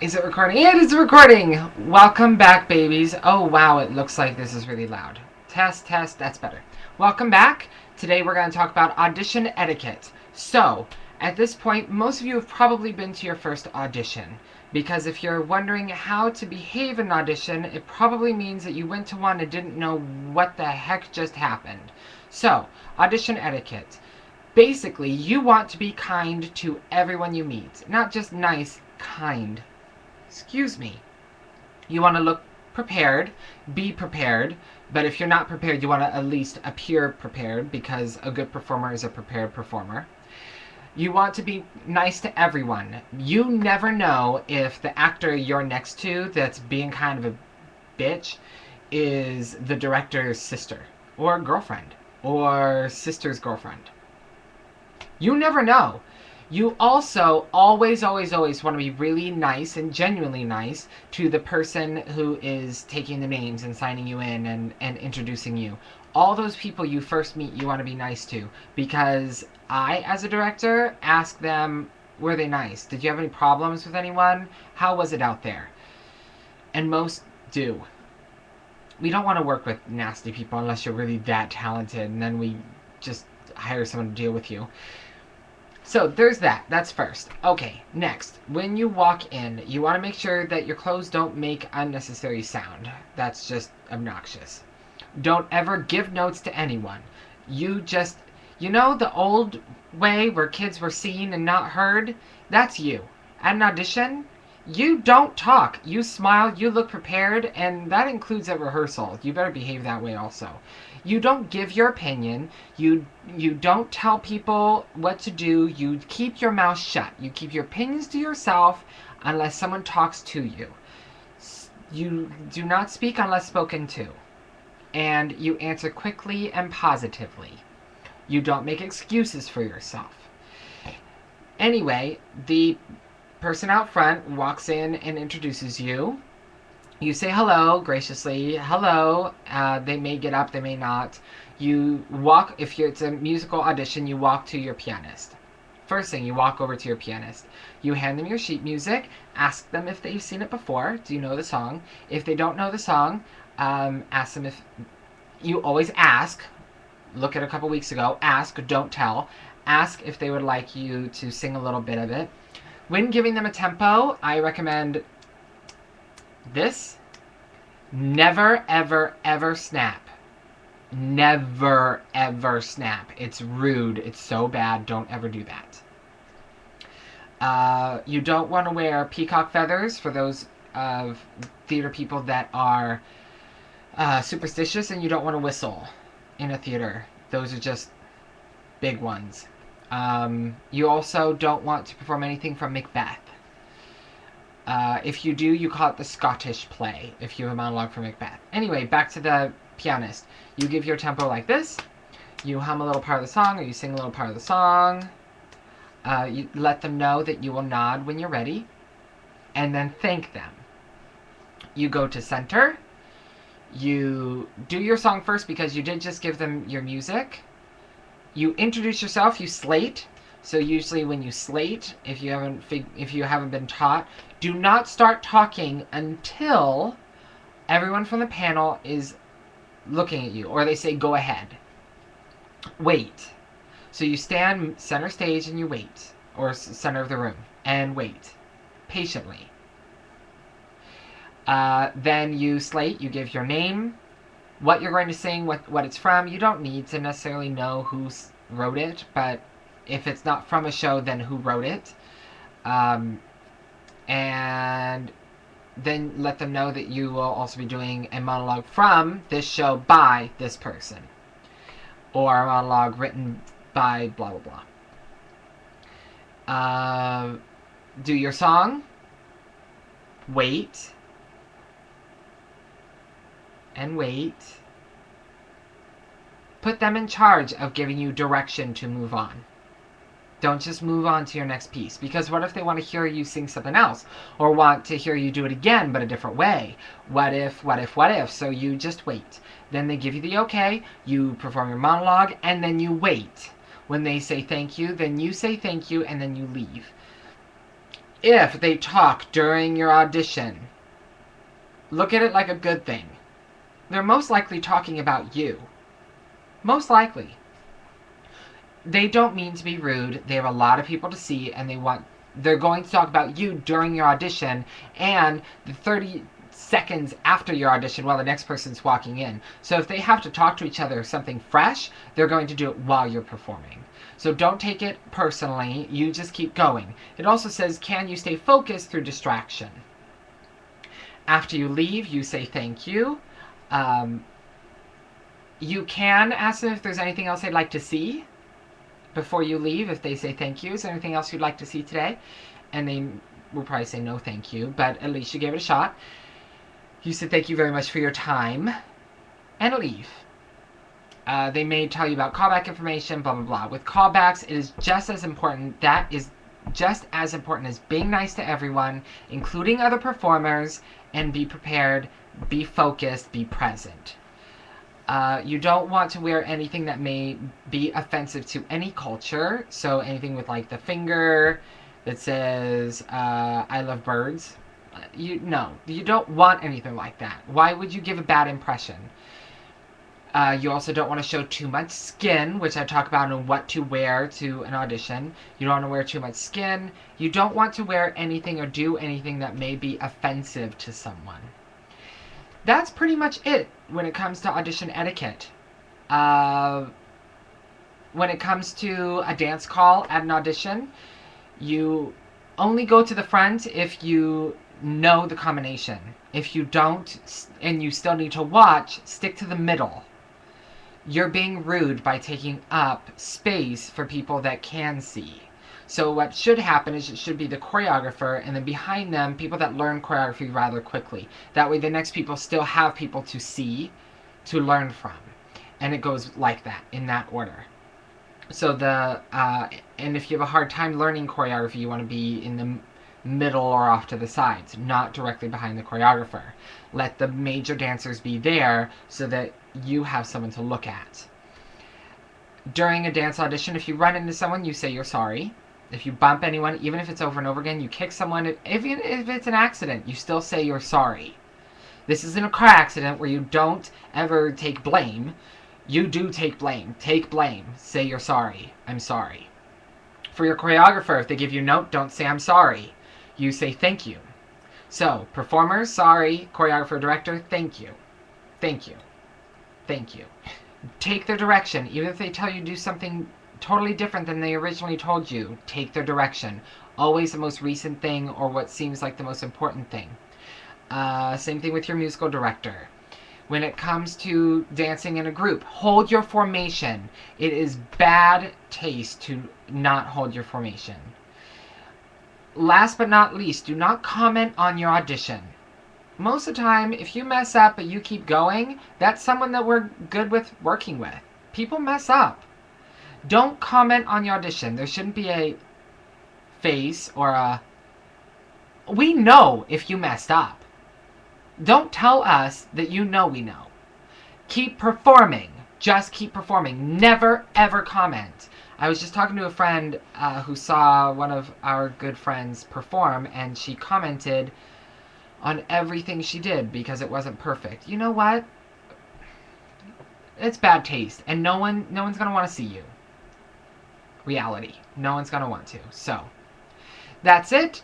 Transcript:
Is it recording? It is recording! Welcome back, babies. Oh, wow, it looks like this is really loud. Test, test, that's better. Welcome back. Today we're going to talk about audition etiquette. So, at this point, most of you have probably been to your first audition. Because if you're wondering how to behave in an audition, it probably means that you went to one and didn't know what the heck just happened. So, audition etiquette. Basically, you want to be kind to everyone you meet. Not just nice, kind. Excuse me. You want to look prepared, be prepared, but if you're not prepared, you want to at least appear prepared because a good performer is a prepared performer. You want to be nice to everyone. You never know if the actor you're next to that's being kind of a bitch is the director's sister or girlfriend or sister's girlfriend. You never know. You also always want to be really nice and genuinely nice to the person who is taking the names and signing you in and introducing you. All those people you first meet, you want to be nice to. Because I, as a director, ask them, were they nice? Did you have any problems with anyone? How was it out there? And most do. We don't want to work with nasty people unless you're really that talented, and then we just hire someone to deal with you. So there's that. That's first. Okay, next. When you walk in, you want to make sure that your clothes don't make unnecessary sound. That's just obnoxious. Don't ever give notes to anyone. You know the old way where kids were seen and not heard? That's you. At an audition, you don't talk. You smile, you look prepared, and that includes at rehearsal. You better behave that way also. You don't give your opinion. You don't tell people what to do. You keep your mouth shut. You keep your opinions to yourself unless someone talks to you. You do not speak unless spoken to. And you answer quickly and positively. You don't make excuses for yourself. Anyway, the person out front walks in and introduces you. You say hello graciously. Hello. They may get up, they may not. You walk, if it's a musical audition, you walk to your pianist. First thing, you walk over to your pianist. You hand them your sheet music. Ask them if they've seen it before. Do you know the song? If they don't know the song, ask them if... You always ask. Look at a couple weeks ago. Ask, don't tell. Ask if they would like you to sing a little bit of it. When giving them a tempo, I recommend this. Never, ever, ever snap. Never, ever snap. It's rude. It's so bad. Don't ever do that. You don't want to wear peacock feathers for those theater people that are superstitious, and you don't want to whistle in a theater. Those are just big ones. You also don't want to perform anything from Macbeth. If you do, you call it the Scottish play, if you have a monologue from Macbeth. Anyway, back to the pianist. You give your tempo like this. You hum a little part of the song, or you sing a little part of the song. You let them know that you will nod when you're ready. And then thank them. You go to center. You do your song first because you did just give them your music. You introduce yourself. You slate. So usually when you slate, if you haven't been taught, do not start talking until everyone from the panel is looking at you, or they say go ahead. Wait. So you stand center stage and you wait, or center of the room, and wait patiently. Then you slate. You give your name, what you're going to sing, what it's from. You don't need to necessarily know who wrote it, but if it's not from a show, then who wrote it. And then let them know that you will also be doing a monologue from this show by this person. Or a monologue written by blah, blah, blah. Do your song. Wait. And wait. Put them in charge of giving you direction to move on. Don't just move on to your next piece. Because what if they want to hear you sing something else? Or want to hear you do it again, but a different way? What if? So you just wait. Then they give you the okay. You perform your monologue, and then you wait. When they say thank you, then you say thank you, and then you leave. If they talk during your audition, look at it like a good thing. They're most likely talking about you. Most likely. They don't mean to be rude. They have a lot of people to see, and they're going to talk about you during your audition and the 30 seconds after your audition while the next person's walking in. So if they have to talk to each other something fresh, they're going to do it while you're performing. So don't take it personally. You just keep going. It also says, can you stay focused through distraction? After you leave, you say thank you. You can ask them if there's anything else they'd like to see before you leave. If they say thank you, is there anything else you'd like to see today? And they will probably say no thank you, but at least you gave it a shot. You said thank you very much for your time, and leave. They may tell you about callback information, blah, blah, blah. With callbacks, it is just as important. That is just as important as being nice to everyone, including other performers, and be prepared, be focused, be present. You don't want to wear anything that may be offensive to any culture. So anything with like the finger that says, I love birds. No, you don't want anything like that. Why would you give a bad impression? You also don't want to show too much skin, which I talk about in what to wear to an audition. You don't want to wear too much skin. You don't want to wear anything or do anything that may be offensive to someone. That's pretty much it when it comes to audition etiquette. When it comes to a dance call at an audition, you only go to the front if you know the combination. If you don't, and you still need to watch, stick to the middle. You're being rude by taking up space for people that can see. So what should happen is it should be the choreographer, and then behind them, people that learn choreography rather quickly. That way the next people still have people to see, to learn from. And it goes like that, in that order. So and if you have a hard time learning choreography, you want to be in the middle or off to the sides, not directly behind the choreographer. Let the major dancers be there so that you have someone to look at. During a dance audition, if you run into someone, you say you're sorry. If you bump anyone, even if it's over and over again, you kick someone, even if it's an accident, you still say you're sorry. This isn't a car accident where you don't ever take blame. You do take blame. Take blame. Say you're sorry. I'm sorry. For your choreographer, if they give you a note, don't say I'm sorry. You say thank you. So, performers, sorry. Choreographer, director, thank you. Thank you. Thank you. Take their direction. Even if they tell you to do something totally different than they originally told you, take their direction. Always the most recent thing or what seems like the most important thing. Same thing with your musical director. When it comes to dancing in a group, hold your formation. It is bad taste to not hold your formation. Last but not least, do not comment on your audition. Most of the time, if you mess up but you keep going, that's someone that we're good with working with. People mess up. Don't comment on your audition. There shouldn't be a face or a... We know if you messed up. Don't tell us that you know we know. Keep performing. Just keep performing. Never, ever comment. I was just talking to a friend who saw one of our good friends perform, and she commented on everything she did because it wasn't perfect. You know what? It's bad taste, and no one's gonna want to see you. Reality. No one's gonna want to. So, that's it.